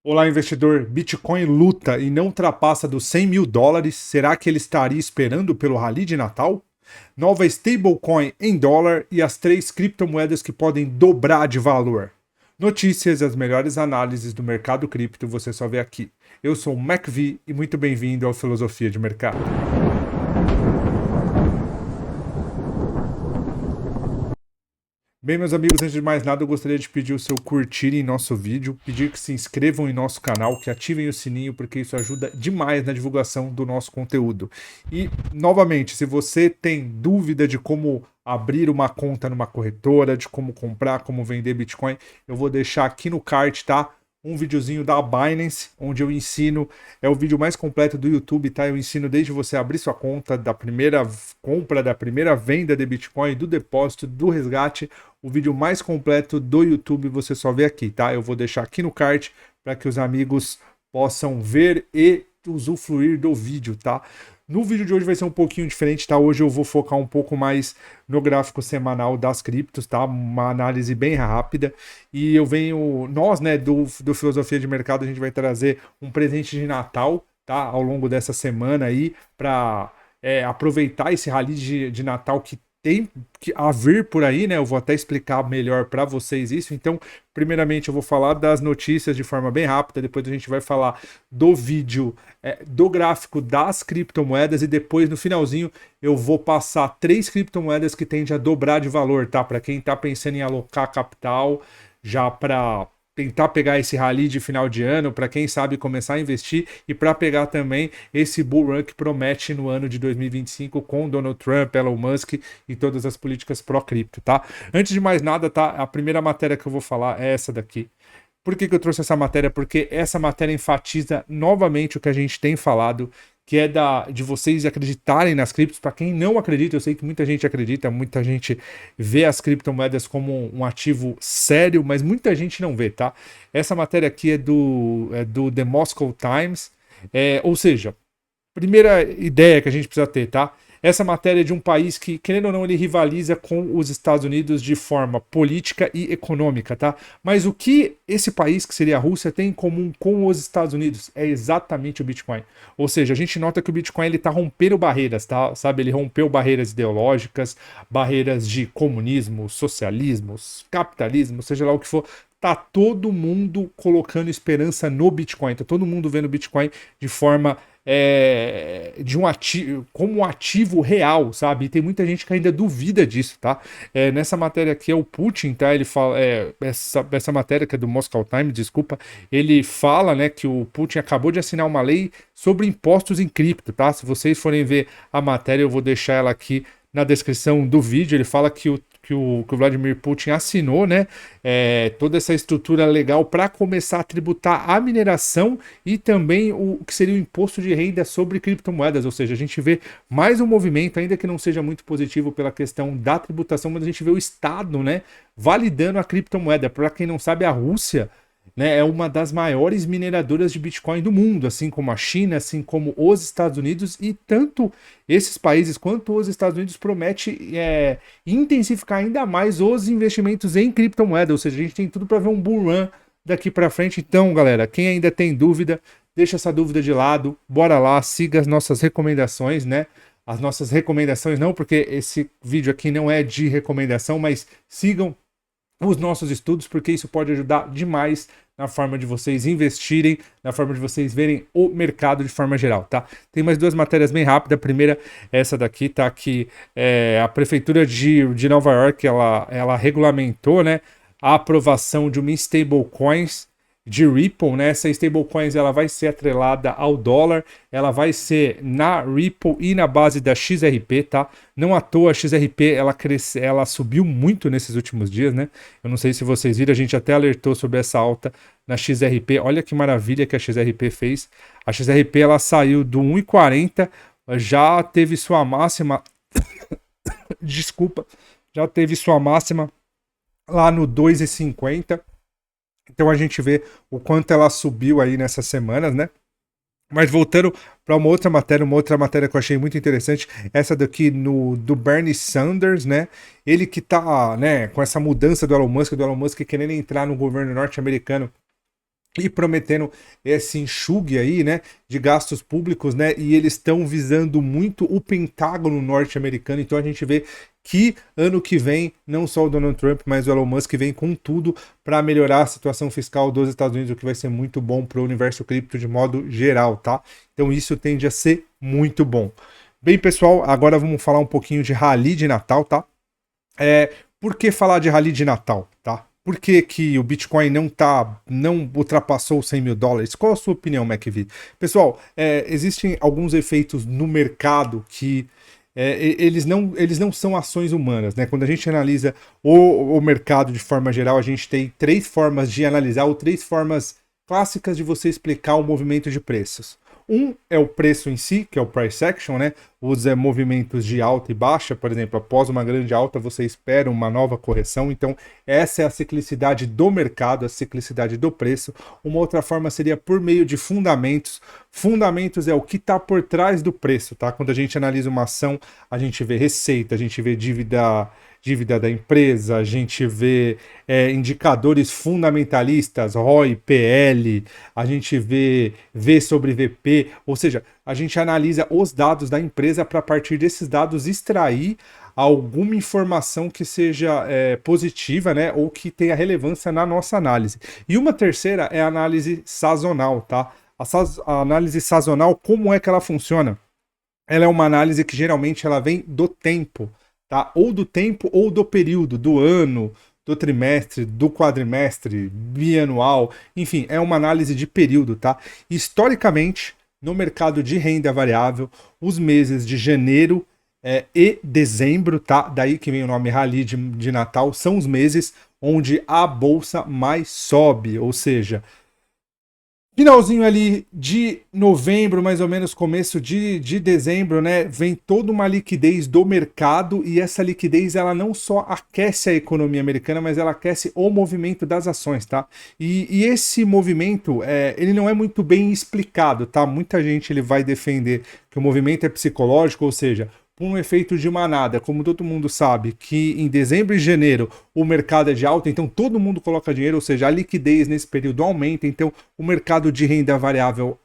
Olá, investidor. Bitcoin luta e não ultrapassa dos 100 mil dólares. Será que ele estaria esperando pelo rally de Natal? Nova stablecoin em dólar e as 3 criptomoedas que podem dobrar de valor. Notícias e as melhores análises do mercado cripto você só vê aqui. Eu sou o MacV e muito bem-vindo ao Filosofia de Mercado. Bem, meus amigos, antes de mais nada, eu gostaria de pedir o seu curtir em nosso vídeo, pedir que se inscrevam em nosso canal, que ativem o sininho, porque isso ajuda demais na divulgação do nosso conteúdo. E, novamente, se você tem dúvida de como abrir uma conta numa corretora, de como comprar, como vender Bitcoin, eu vou deixar aqui no card, tá? Um videozinho da Binance, onde eu ensino, é o vídeo mais completo do YouTube, tá? Eu ensino desde você abrir sua conta, da primeira compra, da primeira venda de Bitcoin, do depósito, do resgate. O vídeo mais completo do YouTube você só vê aqui, tá? Eu vou deixar aqui no card para que os amigos possam ver e usufruir do vídeo, tá? No vídeo de hoje vai ser um pouquinho diferente, tá? Hoje eu vou focar um pouco mais no gráfico semanal das criptos, tá? Uma análise bem rápida. E eu venho, nós, né, do Filosofia de Mercado, a gente vai trazer um presente de Natal, tá? Ao longo dessa semana aí, para aproveitar esse rally de Natal que tem a vir por aí, né? Eu vou até explicar melhor para vocês isso. Então, primeiramente, eu vou falar das notícias de forma bem rápida. Depois a gente vai falar do vídeo, do gráfico das criptomoedas. E depois, no finalzinho, eu vou passar 3 criptomoedas que tendem a dobrar de valor, tá? Para quem está pensando em alocar capital já para tentar pegar esse rally de final de ano, para quem sabe começar a investir e para pegar também esse bull run que promete no ano de 2025 com Donald Trump, Elon Musk e todas as políticas pró-cripto, tá? Antes de mais nada, tá? A primeira matéria que eu vou falar é essa daqui. Por que eu trouxe essa matéria? Porque essa matéria enfatiza novamente o que a gente tem falado, que é de vocês acreditarem nas criptos. Para quem não acredita, eu sei que muita gente acredita, muita gente vê as criptomoedas como um ativo sério, mas muita gente não vê, tá? Essa matéria aqui é do The Moscow Times, ou seja, primeira ideia que a gente precisa ter, tá? Essa matéria é de um país que, querendo ou não, ele rivaliza com os Estados Unidos de forma política e econômica, tá? Mas o que esse país, que seria a Rússia, tem em comum com os Estados Unidos é exatamente o Bitcoin. Ou seja, a gente nota que o Bitcoin ele tá rompendo barreiras, tá? Sabe, ele rompeu barreiras ideológicas, barreiras de comunismo, socialismo, capitalismo, seja lá o que for. Tá todo mundo colocando esperança no Bitcoin, tá todo mundo vendo o Bitcoin de forma de um ativo, como um ativo real, sabe? E tem muita gente que ainda duvida disso, tá? Nessa matéria aqui é o Putin, tá? Ele fala, essa matéria que é do Moscow Times, desculpa, ele fala, né, que o Putin acabou de assinar uma lei sobre impostos em cripto, tá? Se vocês forem ver a matéria, eu vou deixar ela aqui na descrição do vídeo. Ele fala que o Vladimir Putin assinou, né, toda essa estrutura legal para começar a tributar a mineração e também o que seria o imposto de renda sobre criptomoedas. Ou seja, a gente vê mais um movimento, ainda que não seja muito positivo pela questão da tributação, mas a gente vê o Estado, né, validando a criptomoeda. Para quem não sabe, a Rússia, né, é uma das maiores mineradoras de Bitcoin do mundo, assim como a China, assim como os Estados Unidos, e tanto esses países quanto os Estados Unidos promete intensificar ainda mais os investimentos em criptomoeda. Ou seja, a gente tem tudo para ver um bull run daqui para frente. Então, galera, quem ainda tem dúvida, deixa essa dúvida de lado, bora lá, siga as nossas recomendações, né? As nossas recomendações não, porque esse vídeo aqui não é de recomendação, mas sigam os nossos estudos, porque isso pode ajudar demais na forma de vocês investirem, na forma de vocês verem o mercado de forma geral, tá? Tem mais 2 matérias bem rápidas. A primeira é essa daqui, tá? Que a prefeitura de Nova York, ela regulamentou, né, a aprovação de uma stablecoins de Ripple, né? Essa stablecoins ela vai ser atrelada ao dólar, ela vai ser na Ripple e na base da XRP, tá? Não à toa a XRP ela subiu muito nesses últimos dias, né? Eu não sei se vocês viram, a gente até alertou sobre essa alta na XRP. Olha que maravilha que a XRP fez. A XRP ela saiu do 1,40, já teve sua máxima desculpa, já teve sua máxima lá no 2,50. Então a gente vê o quanto ela subiu aí nessas semanas, né? Mas voltando para uma outra matéria que eu achei muito interessante, essa daqui do Bernie Sanders, né? Ele que tá, né, com essa mudança do Elon Musk querendo entrar no governo norte-americano e prometendo esse enxugue aí, né, de gastos públicos, né, e eles estão visando muito o Pentágono norte-americano. Então a gente vê que ano que vem, não só o Donald Trump, mas o Elon Musk vem com tudo para melhorar a situação fiscal dos Estados Unidos, o que vai ser muito bom para o universo cripto de modo geral, tá? Então isso tende a ser muito bom. Bem, pessoal, agora vamos falar um pouquinho de rally de Natal, tá? Por que falar de rally de Natal, tá? Por que o Bitcoin não ultrapassou os 100 mil dólares? Qual a sua opinião, McVie? Pessoal, existem alguns efeitos no mercado que eles não são ações humanas, né? Quando a gente analisa o mercado de forma geral, a gente tem três formas de analisar, ou três formas clássicas de você explicar o movimento de preços. Um é o preço em si, que é o price action, né? Os movimentos de alta e baixa, por exemplo, após uma grande alta você espera uma nova correção, então essa é a ciclicidade do mercado, a ciclicidade do preço. Uma outra forma seria por meio de fundamentos. Fundamentos é o que está por trás do preço, tá? Quando a gente analisa uma ação, a gente vê receita, a gente vê dívida da empresa, a gente vê indicadores fundamentalistas, ROI, PL, a gente vê V sobre VP, ou seja, a gente analisa os dados da empresa para a partir desses dados extrair alguma informação que seja positiva, né, ou que tenha relevância na nossa análise. E uma terceira é a análise sazonal, tá? A análise sazonal, como é que ela funciona? Ela é uma análise que geralmente ela vem do tempo, tá? Ou do tempo ou do período, do ano, do trimestre, do quadrimestre, bianual, enfim, é uma análise de período, tá? Historicamente, no mercado de renda variável, os meses de janeiro e dezembro, tá? Daí que vem o nome Rally de Natal, são os meses onde a bolsa mais sobe, ou seja, finalzinho ali de novembro, mais ou menos começo de dezembro, né, vem toda uma liquidez do mercado, e essa liquidez ela não só aquece a economia americana, mas ela aquece o movimento das ações, tá? E esse movimento, ele não é muito bem explicado, tá? Muita gente ele vai defender que o movimento é psicológico, ou seja, por um efeito de manada, como todo mundo sabe, que em dezembro e janeiro o mercado é de alta, então todo mundo coloca dinheiro, ou seja, a liquidez nesse período aumenta, então o mercado de renda variável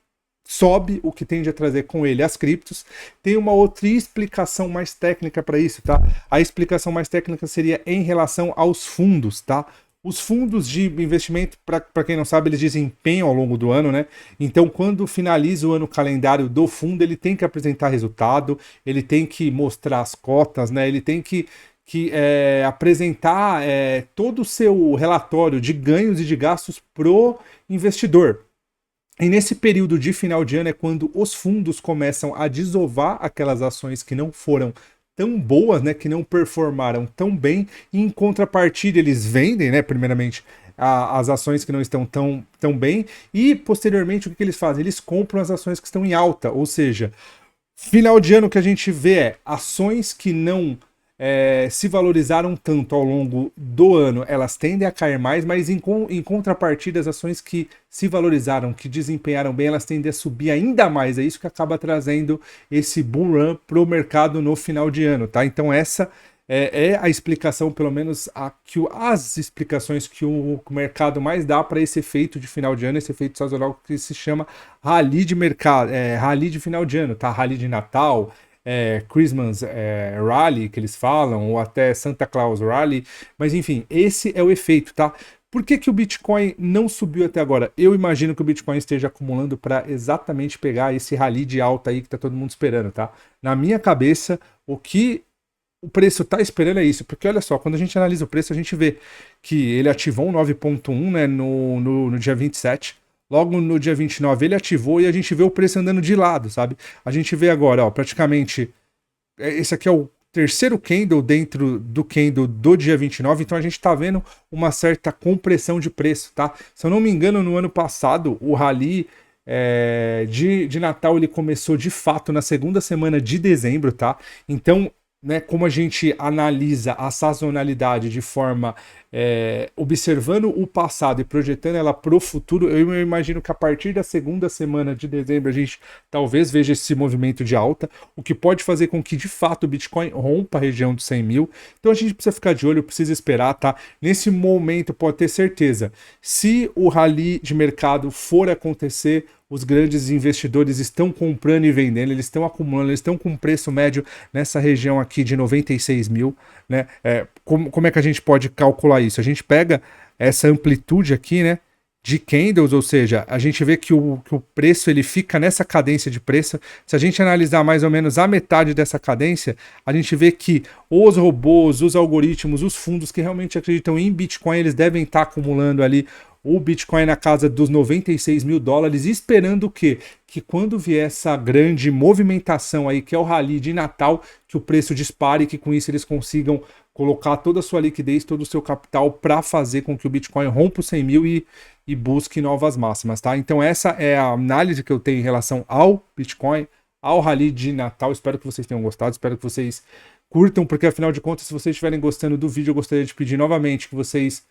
sobe, o que tende a trazer com ele as criptos. Tem uma outra explicação mais técnica para isso, tá? A explicação mais técnica seria em relação aos fundos, tá? Os fundos de investimento, para quem não sabe, eles desempenham ao longo do ano, né? Então, quando finaliza o ano calendário do fundo, ele tem que apresentar resultado, ele tem que mostrar as cotas, né? Ele tem que apresentar todo o seu relatório de ganhos e de gastos pro investidor. E nesse período de final de ano é quando os fundos começam a desovar aquelas ações que não foram tão boas, né, que não performaram tão bem, e em contrapartida eles vendem, né, primeiramente as ações que não estão tão bem, e posteriormente o que eles fazem? Eles compram as ações que estão em alta, ou seja, final de ano que a gente vê ações que não se valorizaram tanto ao longo do ano, elas tendem a cair mais, mas em contrapartida, as ações que se valorizaram, que desempenharam bem, elas tendem a subir ainda mais. É isso que acaba trazendo esse bull run para o mercado no final de ano, tá? Então essa é a explicação, pelo menos as explicações que o mercado mais dá para esse efeito de final de ano, esse efeito sazonal que se chama rally de mercado, rally de final de ano, tá? Rally de Natal, Christmas Rally, que eles falam, ou até Santa Claus Rally, mas enfim, esse é o efeito, tá? Por que o Bitcoin não subiu até agora? Eu imagino que o Bitcoin esteja acumulando para exatamente pegar esse rally de alta aí que tá todo mundo esperando, tá? Na minha cabeça, o que o preço tá esperando é isso, porque olha só, quando a gente analisa o preço, a gente vê que ele ativou um 9.1, né, no dia 27, logo no dia 29 ele ativou e a gente vê o preço andando de lado, sabe? A gente vê agora, ó, praticamente, esse aqui é o terceiro candle dentro do candle do dia 29, então a gente tá vendo uma certa compressão de preço, tá? Se eu não me engano, no ano passado, o rally de Natal ele começou de fato na segunda semana de dezembro, tá? Então né, como a gente analisa a sazonalidade de forma observando o passado e projetando ela para o futuro, eu imagino que a partir da segunda semana de dezembro a gente talvez veja esse movimento de alta, o que pode fazer com que de fato o Bitcoin rompa a região dos 100 mil. Então a gente precisa ficar de olho, precisa esperar, tá? Nesse momento pode ter certeza, se o rally de mercado for acontecer, os grandes investidores estão comprando e vendendo, eles estão acumulando, eles estão com preço médio nessa região aqui de 96 mil, né? Como é que a gente pode calcular isso? A gente pega essa amplitude aqui, né, de candles, ou seja, a gente vê que o preço ele fica nessa cadência de preço. Se a gente analisar mais ou menos a metade dessa cadência, a gente vê que os robôs, os algoritmos, os fundos que realmente acreditam em Bitcoin, eles devem estar acumulando ali o Bitcoin na casa dos 96 mil dólares, esperando o quê? Que quando vier essa grande movimentação aí, que é o rally de Natal, que o preço dispare e que com isso eles consigam colocar toda a sua liquidez, todo o seu capital para fazer com que o Bitcoin rompa os 100 mil e busque novas máximas, tá? Então essa é a análise que eu tenho em relação ao Bitcoin, ao rally de Natal. Espero que vocês tenham gostado, espero que vocês curtam, porque afinal de contas, se vocês estiverem gostando do vídeo, eu gostaria de pedir novamente que vocês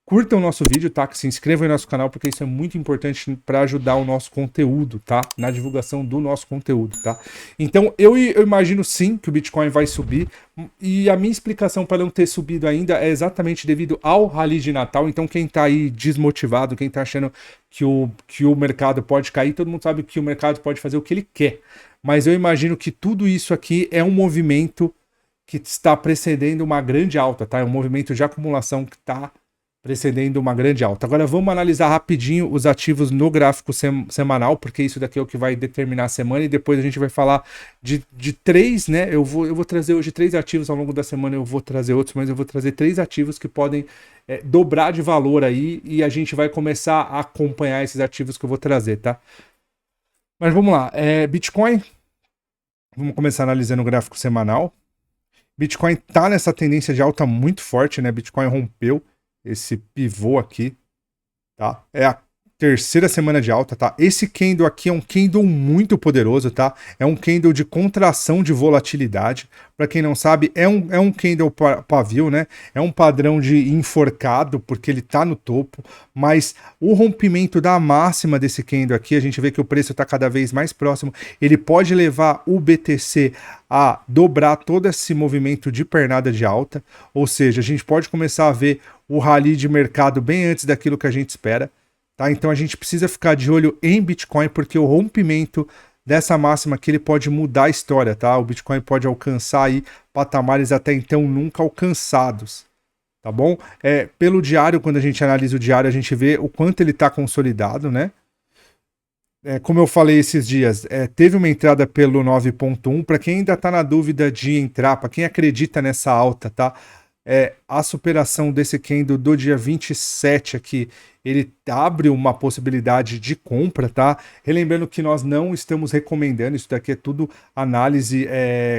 curtam o nosso vídeo, tá? Que se inscrevam no nosso canal, porque isso é muito importante para ajudar o nosso conteúdo, tá? Na divulgação do nosso conteúdo, tá? Então, eu imagino sim que o Bitcoin vai subir, e a minha explicação para não ter subido ainda é exatamente devido ao rally de Natal. Então, quem tá aí desmotivado, quem tá achando que o mercado pode cair, todo mundo sabe que o mercado pode fazer o que ele quer. Mas eu imagino que tudo isso aqui é um movimento que está precedendo uma grande alta, tá? É um movimento de acumulação que está precedendo uma grande alta. Agora vamos analisar rapidinho os ativos no gráfico semanal, porque isso daqui é o que vai determinar a semana, e depois a gente vai falar de três, né? Eu vou trazer hoje 3 ativos, ao longo da semana eu vou trazer outros, mas eu vou trazer 3 ativos que podem dobrar de valor aí, e a gente vai começar a acompanhar esses ativos que eu vou trazer, tá? Mas vamos lá, Bitcoin, vamos começar analisando o gráfico semanal. Bitcoin tá nessa tendência de alta muito forte, né? Bitcoin rompeu esse pivô aqui, tá? É a terceira semana de alta, tá? Esse candle aqui é um candle muito poderoso, tá? É um candle de contração de volatilidade. Para quem não sabe, é um candle pavio, né? É um padrão de enforcado, porque ele tá no topo, mas o rompimento da máxima desse candle aqui, a gente vê que o preço está cada vez mais próximo, ele pode levar o BTC a dobrar todo esse movimento de pernada de alta, ou seja, a gente pode começar a ver o rally de mercado bem antes daquilo que a gente espera, tá? Então a gente precisa ficar de olho em Bitcoin, porque o rompimento dessa máxima aqui ele pode mudar a história, tá? O Bitcoin pode alcançar aí patamares até então nunca alcançados, tá bom? Pelo diário, quando a gente analisa o diário, a gente vê o quanto ele está consolidado, né? Como eu falei esses dias, teve uma entrada pelo 9.1, para quem ainda está na dúvida de entrar, para quem acredita nessa alta, tá? A superação desse candle do dia 27 aqui, ele abre uma possibilidade de compra, tá? Relembrando que nós não estamos recomendando, isso daqui é tudo análise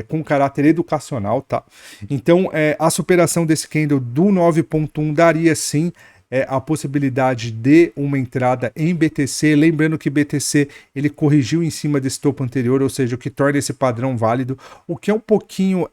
com caráter educacional, tá? Então, a superação desse candle do 9.1 daria sim a possibilidade de uma entrada em BTC, lembrando que BTC ele corrigiu em cima desse topo anterior, ou seja, o que torna esse padrão válido, o que é um pouquinho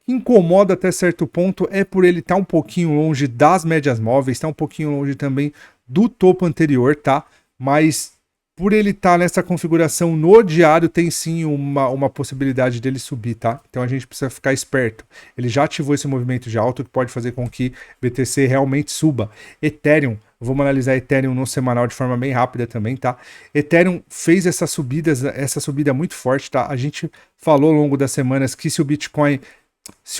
incomoda até certo ponto é por ele estar um pouquinho longe das médias móveis, está um pouquinho longe também do topo anterior, tá? Mas por ele estar nessa configuração no diário, tem sim uma possibilidade dele subir, tá? Então a gente precisa ficar esperto. Ele já ativou esse movimento de alta que pode fazer com que BTC realmente suba. Ethereum, vamos analisar Ethereum no semanal de forma bem rápida também, tá? Ethereum fez essa subida muito forte, tá? A gente falou ao longo das semanas que se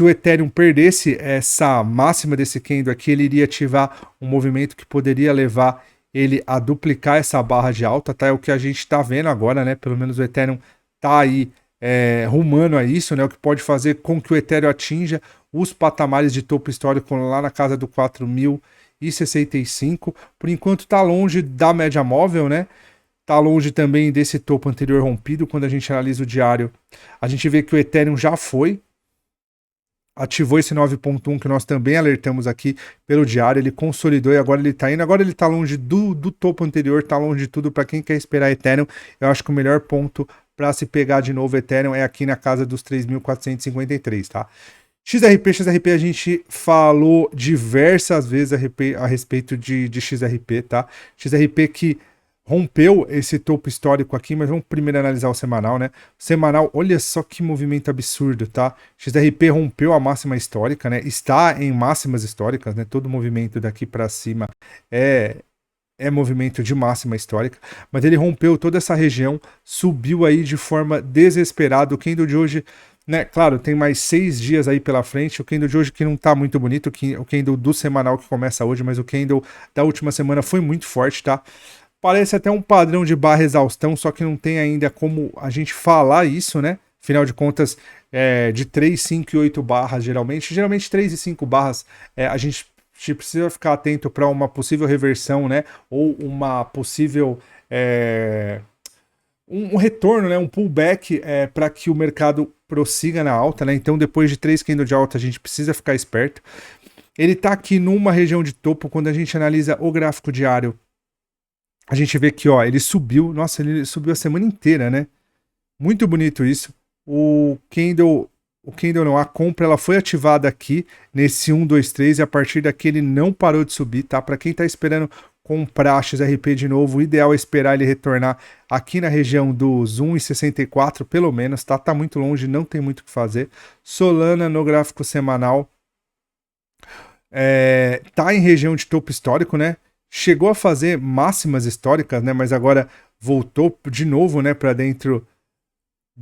o Ethereum perdesse essa máxima desse candle aqui, ele iria ativar um movimento que poderia levar ele a duplicar essa barra de alta, tá? É o que a gente está vendo agora, né? Pelo menos o Ethereum tá aí rumando a isso, né? O que pode fazer com que o Ethereum atinja os patamares de topo histórico lá na casa do 4.065. Por enquanto tá longe da média móvel, né? Tá longe também desse topo anterior rompido. Quando a gente analisa o diário, a gente vê que o Ethereum já ativou esse 9.1 que nós também alertamos aqui pelo diário, ele consolidou e agora ele tá indo, agora ele tá longe do topo anterior, tá longe de tudo. Para quem quer esperar Ethereum, eu acho que o melhor ponto para se pegar de novo Ethereum é aqui na casa dos 3.453, tá? XRP a gente falou diversas vezes a respeito de XRP, tá? XRP que rompeu esse topo histórico aqui, mas vamos primeiro analisar o semanal, né? O semanal, olha só que movimento absurdo, tá? XRP rompeu a máxima histórica, né? Está em máximas históricas, né? Todo movimento daqui para cima é movimento de máxima histórica, mas ele rompeu toda essa região, subiu aí de forma desesperada. O candle de hoje, né, claro, tem mais 6 dias aí pela frente, o candle de hoje que não tá muito bonito, o candle do semanal que começa hoje, mas o candle da última semana foi muito forte, tá? Parece até um padrão de barra exaustão, só que não tem ainda como a gente falar isso, né? Afinal de contas, de 3, 5 e 8 barras, geralmente 3 e 5 barras, a gente precisa ficar atento para uma possível reversão, né? Ou uma possível um retorno, né? Um pullback para que o mercado prossiga na alta, né? Então, depois de 3 candles de alta, a gente precisa ficar esperto. Ele está aqui numa região de topo. Quando a gente analisa o gráfico diário, a gente vê que, ó, ele subiu. Nossa, ele subiu a semana inteira, né? Muito bonito isso. A compra ela foi ativada aqui nesse 1, 2, 3 e a partir daqui ele não parou de subir, tá? Para quem tá esperando comprar XRP de novo, o ideal é esperar ele retornar aqui na região dos 1,64 pelo menos, tá? Tá muito longe, não tem muito o que fazer. Solana no gráfico semanal tá em região de topo histórico, né? Chegou a fazer máximas históricas, né? Mas agora voltou de novo, né, para dentro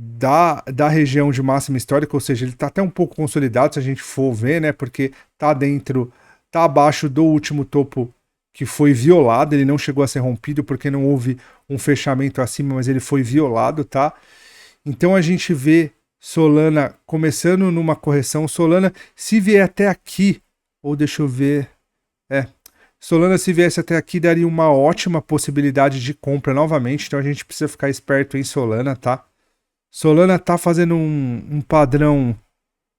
da região de máxima histórica, ou seja, ele está até um pouco consolidado se a gente for ver, né? Porque tá abaixo do último topo que foi violado, ele não chegou a ser rompido porque não houve um fechamento acima, mas ele foi violado, tá? Então a gente vê Solana começando numa correção. Solana, se vier até aqui, ou deixa eu ver, Solana, se viesse até aqui, daria uma ótima possibilidade de compra novamente, então a gente precisa ficar esperto em Solana, tá? Solana tá fazendo um padrão.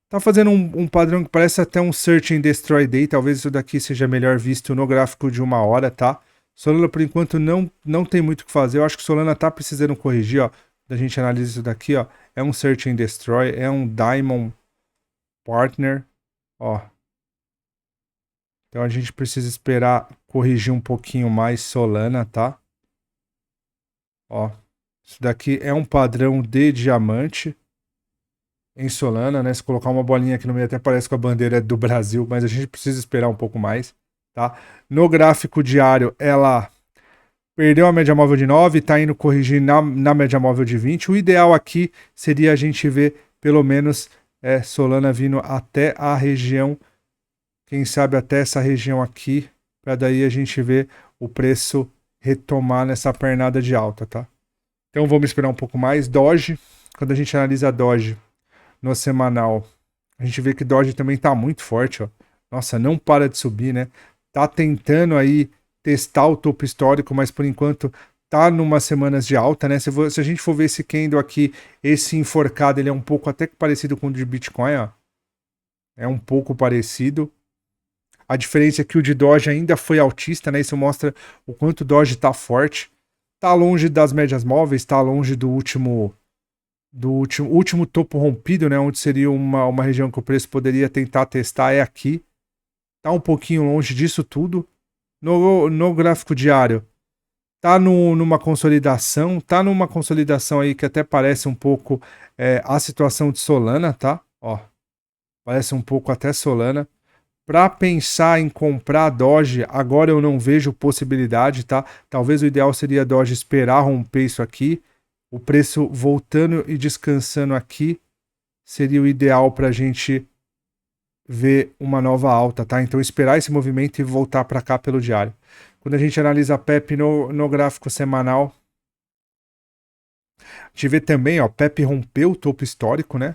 Tá fazendo um padrão que parece até um Search and Destroy Day. Talvez isso daqui seja melhor visto no gráfico de 1 hora, tá? Solana, por enquanto, não tem muito o que fazer. Eu acho que Solana tá precisando corrigir, ó. A gente analisa isso daqui, ó. É um Search and Destroy, é um Diamond Partner, ó. Então a gente precisa esperar corrigir um pouquinho mais Solana, tá? Ó. Isso daqui é um padrão de diamante em Solana, né? Se colocar uma bolinha aqui no meio até parece com a bandeira do Brasil, mas a gente precisa esperar um pouco mais, tá? No gráfico diário, ela perdeu a média móvel de 9, tá indo corrigir na média móvel de 20. O ideal aqui seria a gente ver pelo menos Solana vindo até a região, quem sabe até essa região aqui, para daí a gente ver o preço retomar nessa pernada de alta, tá? Então vamos esperar um pouco mais. Doge, quando a gente analisa a Doge no semanal, a gente vê que Doge também tá muito forte, ó. Nossa, não para de subir, né? Tá tentando aí testar o topo histórico, mas por enquanto tá numas semanas de alta, né? Se a gente for ver esse candle aqui, esse enforcado, ele é um pouco até que parecido com o de Bitcoin, ó. É um pouco parecido. A diferença é que o de Doge ainda foi altista, né? Isso mostra o quanto o Doge tá forte. Tá longe das médias móveis, tá longe do último topo rompido, né? Onde seria uma região que o preço poderia tentar testar, é aqui. Tá um pouquinho longe disso tudo. No gráfico diário, tá numa consolidação. Tá numa consolidação aí que até parece um pouco a situação de Solana, tá? Ó, parece um pouco até Solana. Para pensar em comprar Doge, agora eu não vejo possibilidade, tá? Talvez o ideal seria Doge esperar romper isso aqui. O preço voltando e descansando aqui seria o ideal para a gente ver uma nova alta, tá? Então esperar esse movimento e voltar para cá pelo diário. Quando a gente analisa a PEP no gráfico semanal, a gente vê também, ó, PEP rompeu o topo histórico, né?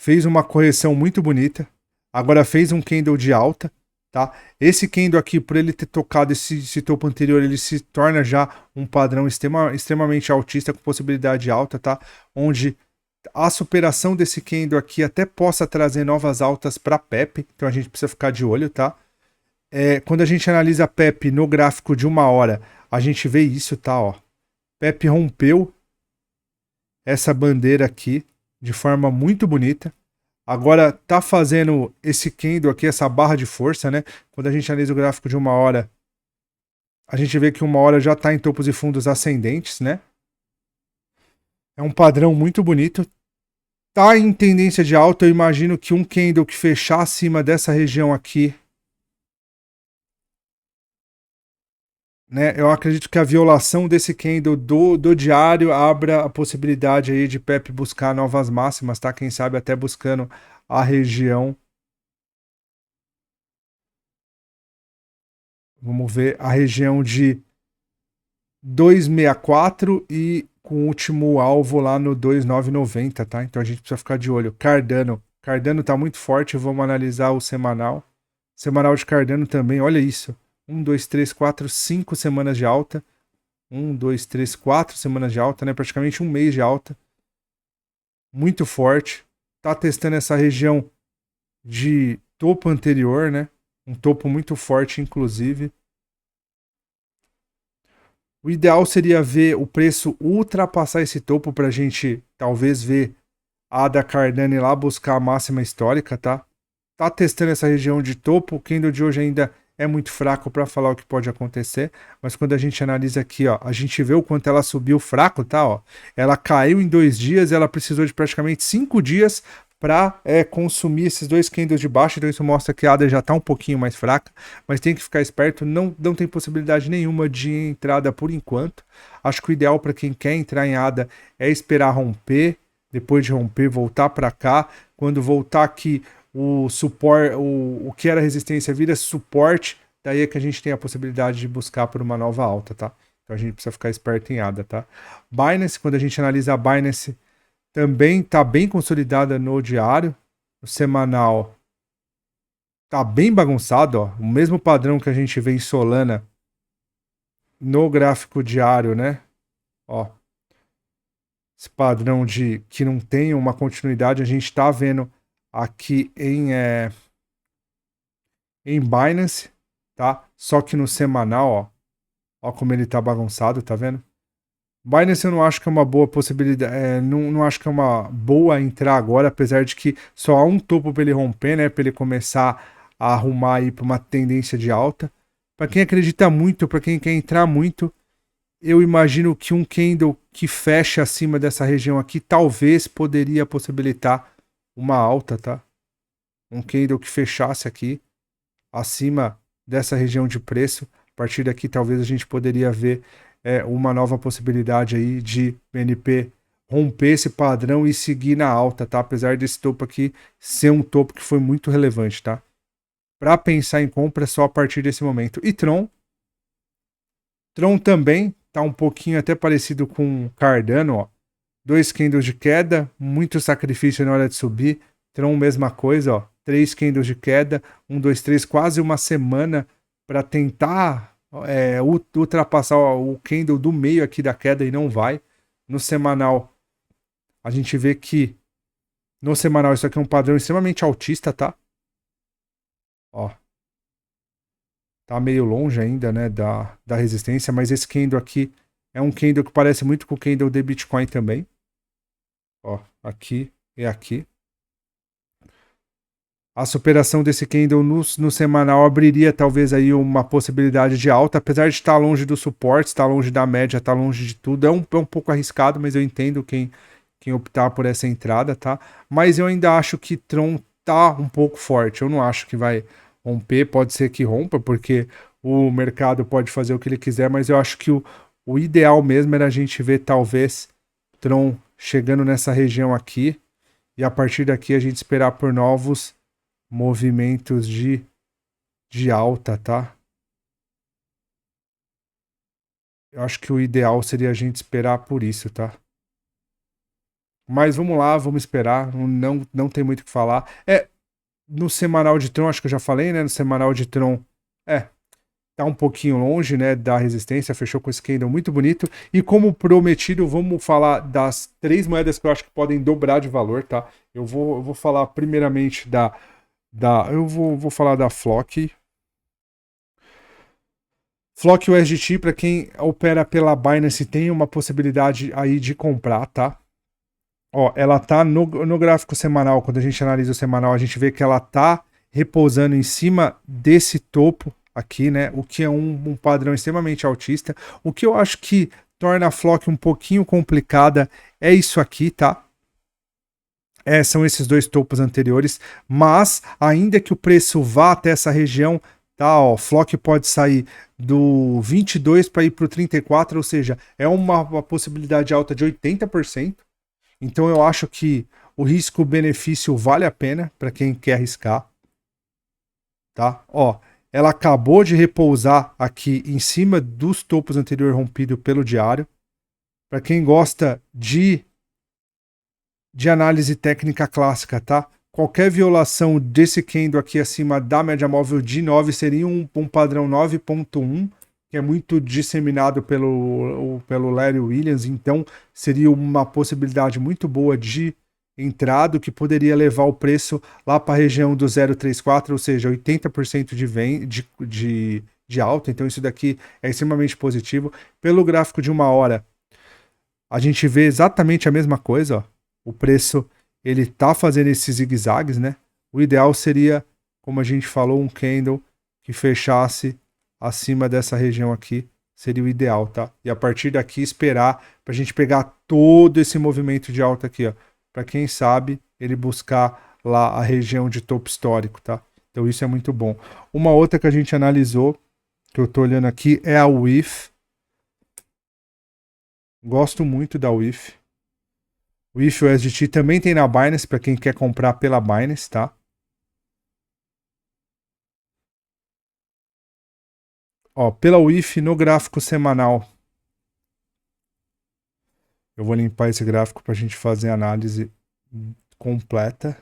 Fez uma correção muito bonita, agora fez um candle de alta, tá? Esse candle aqui, por ele ter tocado esse topo anterior, ele se torna já um padrão extremamente altista com possibilidade alta, tá? Onde a superação desse candle aqui até possa trazer novas altas para PEP, então a gente precisa ficar de olho, tá? Quando a gente analisa a PEP no gráfico de 1 hora, a gente vê isso, tá? Ó. Pepe rompeu essa bandeira aqui de forma muito bonita. Agora tá fazendo esse candle aqui, essa barra de força, né? Quando a gente analisa o gráfico de 1 hora, a gente vê que 1 hora já tá em topos e fundos ascendentes, né? É um padrão muito bonito. Tá em tendência de alta, eu imagino que um candle que fechar acima dessa região aqui, né? Eu acredito que a violação desse candle do diário abra a possibilidade aí de Pepe buscar novas máximas, tá? Quem sabe até buscando a região. Vamos ver a região de 264 e com o último alvo lá no 2990, tá? Então a gente precisa ficar de olho. Cardano. Cardano tá muito forte, vamos analisar o semanal. Semanal de Cardano também, olha isso. 1, 2, 3, 4, 5 semanas de alta. 1, 2, 3, 4 semanas de alta, né? Praticamente um mês de alta. Muito forte. Tá testando essa região de topo anterior, né? Um topo muito forte, inclusive. O ideal seria ver o preço ultrapassar esse topo para a gente talvez ver a da Cardano ir lá buscar a máxima histórica, tá? Tá testando essa região de topo, o candle de hoje ainda é muito fraco para falar o que pode acontecer, mas quando a gente analisa aqui, ó, a gente vê o quanto ela subiu fraco, tá? Ó, ela caiu em 2 dias, ela precisou de praticamente 5 dias para consumir esses dois candles de baixo, então isso mostra que a ADA já está um pouquinho mais fraca, mas tem que ficar esperto, não tem possibilidade nenhuma de entrada por enquanto. Acho que o ideal para quem quer entrar em ADA é esperar romper, depois de romper, voltar para cá. Quando voltar aqui, o suporte, o que era resistência vira suporte, daí é que a gente tem a possibilidade de buscar por uma nova alta, tá? Então a gente precisa ficar esperto em ADA, tá? Binance, quando a gente analisa a Binance, também está bem consolidada no diário. O semanal tá bem bagunçado, ó. O mesmo padrão que a gente vê em Solana no gráfico diário, né? Ó, esse padrão de que não tem uma continuidade, a gente está vendo aqui em Binance, tá? Só que no semanal, ó como ele tá bagunçado, tá vendo? Binance eu não acho que é uma boa possibilidade, não acho que é uma boa entrar agora, apesar de que só há um topo para ele romper, né? Para ele começar a arrumar aí para uma tendência de alta. Para quem acredita muito, para quem quer entrar muito, eu imagino que um candle que fecha acima dessa região aqui talvez poderia possibilitar uma alta, tá? Um candle que fechasse aqui acima dessa região de preço. A partir daqui, talvez a gente poderia ver uma nova possibilidade aí de BNP romper esse padrão e seguir na alta, tá? Apesar desse topo aqui ser um topo que foi muito relevante, tá? Para pensar em compra só a partir desse momento. E Tron também tá um pouquinho até parecido com Cardano, ó. 2 candles de queda, muito sacrifício na hora de subir. Tron, mesma coisa, ó. 3 candles de queda, 1, 2, 3, quase uma semana para tentar ultrapassar o candle do meio aqui da queda e não vai. No semanal, a gente vê que no semanal isso aqui é um padrão extremamente altista, tá? Ó, tá meio longe ainda, né, da resistência, mas esse candle aqui é um candle que parece muito com o candle de Bitcoin também. Ó, aqui e aqui. A superação desse candle no semanal abriria talvez aí uma possibilidade de alta, apesar de estar longe do suporte, estar longe da média, estar longe de tudo. É um pouco arriscado, mas eu entendo quem optar por essa entrada, tá? Mas eu ainda acho que Tron tá um pouco forte. Eu não acho que vai romper, pode ser que rompa, porque o mercado pode fazer o que ele quiser, mas eu acho que o ideal mesmo era a gente ver talvez Tron chegando nessa região aqui e a partir daqui a gente esperar por novos movimentos de alta, tá? Eu acho que o ideal seria a gente esperar por isso, tá? Mas vamos lá, vamos esperar. Não tem muito o que falar. No semanal de Tron, acho que eu já falei, né? No semanal de Tron, tá um pouquinho longe, né, da resistência, fechou com esse candle muito bonito. E como prometido, vamos falar das 3 moedas que eu acho que podem dobrar de valor, tá? Eu vou falar primeiramente eu vou falar da Flock. Flock USDT, para quem opera pela Binance, tem uma possibilidade aí de comprar, tá? Ó, ela tá no gráfico semanal, quando a gente analisa o semanal, a gente vê que ela tá repousando em cima desse topo aqui, né? O que é um padrão extremamente altista. O que eu acho que torna a Flock um pouquinho complicada é isso aqui, tá? São esses dois topos anteriores, mas ainda que o preço vá até essa região, tá? Ó, Flock pode sair do 22 para ir para o 34, ou seja, é uma possibilidade alta de 80%. Então eu acho que o risco-benefício vale a pena para quem quer arriscar, tá? Ó, ela acabou de repousar aqui em cima dos topos anteriores rompidos pelo diário. Para quem gosta de análise técnica clássica, tá? Qualquer violação desse candle aqui acima da média móvel de 9 seria um padrão 9.1, que é muito disseminado pelo Larry Williams, então seria uma possibilidade muito boa de entrada, que poderia levar o preço lá para a região do 0,34, ou seja, 80% de alta, então isso daqui é extremamente positivo. Pelo gráfico de 1 hora, a gente vê exatamente a mesma coisa, ó. O preço, ele tá fazendo esses zigue-zagues, né? O ideal seria, como a gente falou, um candle que fechasse acima dessa região aqui, seria o ideal, tá? E a partir daqui esperar pra gente pegar todo esse movimento de alta aqui, ó. Pra quem sabe, ele buscar lá a região de topo histórico, tá? Então isso é muito bom. Uma outra que a gente analisou, que eu tô olhando aqui, é a WIF. Gosto muito da WIF. O WIF USDT também tem na Binance, para quem quer comprar pela Binance, tá? Ó, pela WIF no gráfico semanal. Eu vou limpar esse gráfico para a gente fazer a análise completa.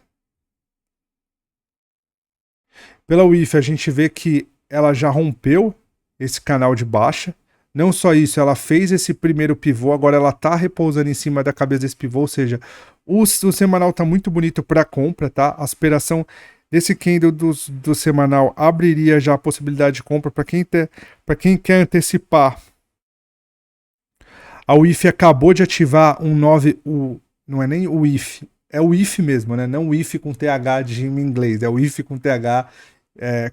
Pela WIF a gente vê que ela já rompeu esse canal de baixa. Não só isso, ela fez esse primeiro pivô, agora ela tá repousando em cima da cabeça desse pivô, ou seja, o semanal tá muito bonito para compra, tá? A aspiração desse candle do semanal abriria já a possibilidade de compra para quem quer antecipar. A WIF acabou de ativar um 9, não é nem o WIF, é o IF mesmo, né? Não o IF com TH de em inglês, é o IF com TH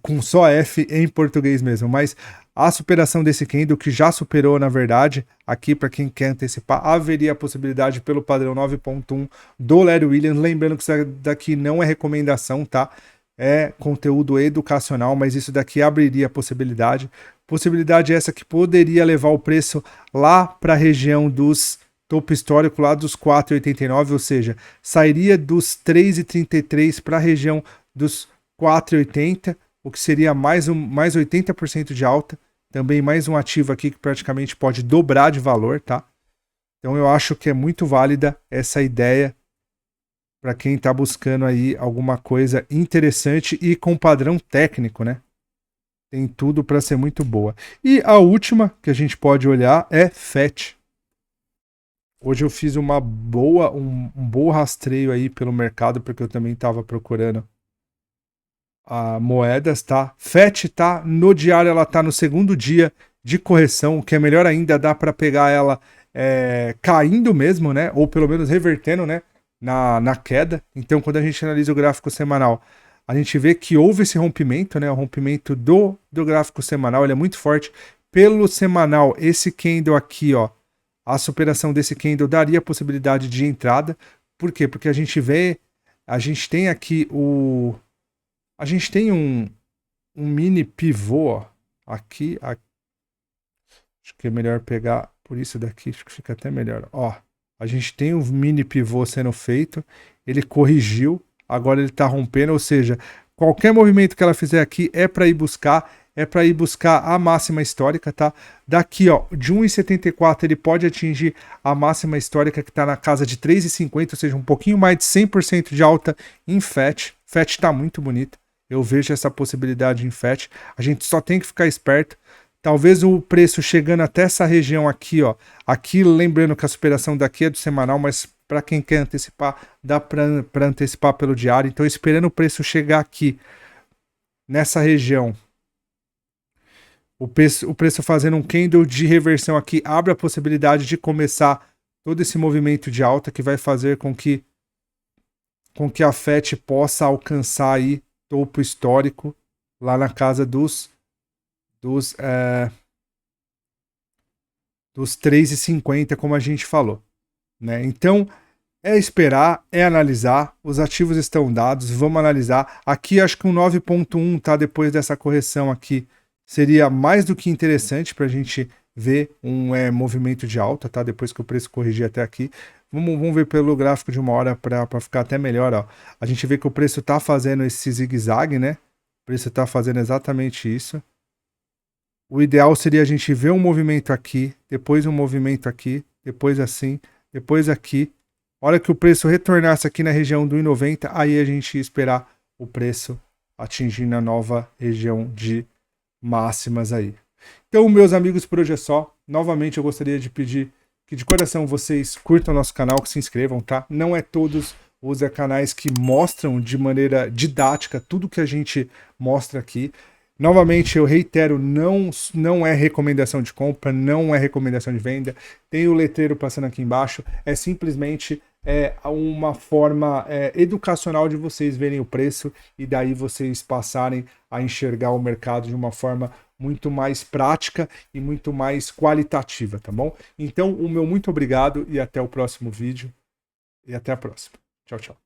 com só F em português mesmo, mas a superação desse candle, que já superou, na verdade, aqui para quem quer antecipar, haveria a possibilidade pelo padrão 9.1 do Larry Williams. Lembrando que isso daqui não é recomendação, tá? É conteúdo educacional, mas isso daqui abriria a possibilidade. Possibilidade essa que poderia levar o preço lá para a região dos topo histórico, lá dos 4,89, ou seja, sairia dos 3,33 para a região dos 4,80, o que seria mais 80% de alta. Também mais um ativo aqui que praticamente pode dobrar de valor, tá? Então eu acho que é muito válida essa ideia para quem está buscando aí alguma coisa interessante e com padrão técnico, né? Tem tudo para ser muito boa. E a última que a gente pode olhar é FET. Hoje eu fiz um bom rastreio aí pelo mercado, porque eu também estava procurando moedas, tá? FET tá no diário, ela tá no segundo dia de correção, o que é melhor ainda, dá para pegar ela caindo mesmo, né? Ou pelo menos revertendo, né? Na queda. Então, quando a gente analisa o gráfico semanal, a gente vê que houve esse rompimento, né? O rompimento do gráfico semanal, ele é muito forte. Pelo semanal, esse candle aqui, ó, a superação desse candle daria a possibilidade de entrada. Por quê? Porque a gente tem aqui a gente tem um mini pivô, ó, aqui. Acho que é melhor pegar por isso daqui, acho que fica até melhor. Ó, a gente tem um mini pivô sendo feito, ele corrigiu, agora ele está rompendo, ou seja, qualquer movimento que ela fizer aqui é para ir buscar a máxima histórica, tá? Daqui, ó, de 1,74 ele pode atingir a máxima histórica que está na casa de 3,50, ou seja, um pouquinho mais de 100% de alta em FET. FET está muito bonita. Eu vejo essa possibilidade em FET. A gente só tem que ficar esperto. Talvez o preço chegando até essa região aqui, ó. Aqui, lembrando que a superação daqui é do semanal, mas para quem quer antecipar, dá para antecipar pelo diário. Então, esperando o preço chegar aqui, nessa região, O preço fazendo um candle de reversão aqui abre a possibilidade de começar todo esse movimento de alta que vai fazer com que a FET possa alcançar aí topo histórico lá na casa dos 3,50, como a gente falou, né? Então, é esperar, é analisar, os ativos estão dados, vamos analisar. Aqui acho que um 9.1, tá, depois dessa correção aqui, seria mais do que interessante para a gente ver um movimento de alta, tá? Depois que o preço corrigir até aqui. Vamos ver pelo gráfico de uma hora para ficar até melhor, ó. A gente vê que o preço tá fazendo esse zigue-zague, né? O preço tá fazendo exatamente isso. O ideal seria a gente ver um movimento aqui, depois um movimento aqui, depois assim, depois aqui. A hora que o preço retornasse aqui na região do 1,90, aí a gente ia esperar o preço atingindo a nova região de máximas aí. Então, meus amigos, por hoje é só. Novamente, eu gostaria de pedir que de coração vocês curtam o nosso canal, que se inscrevam, tá? Não é todos os canais que mostram de maneira didática tudo que a gente mostra aqui. Novamente, eu reitero, não é recomendação de compra, não é recomendação de venda. Tem o letreiro passando aqui embaixo. É simplesmente uma forma educacional de vocês verem o preço e daí vocês passarem a enxergar o mercado de uma forma muito mais prática e muito mais qualitativa, tá bom? Então, o meu muito obrigado e até o próximo vídeo. E até a próxima. Tchau, tchau.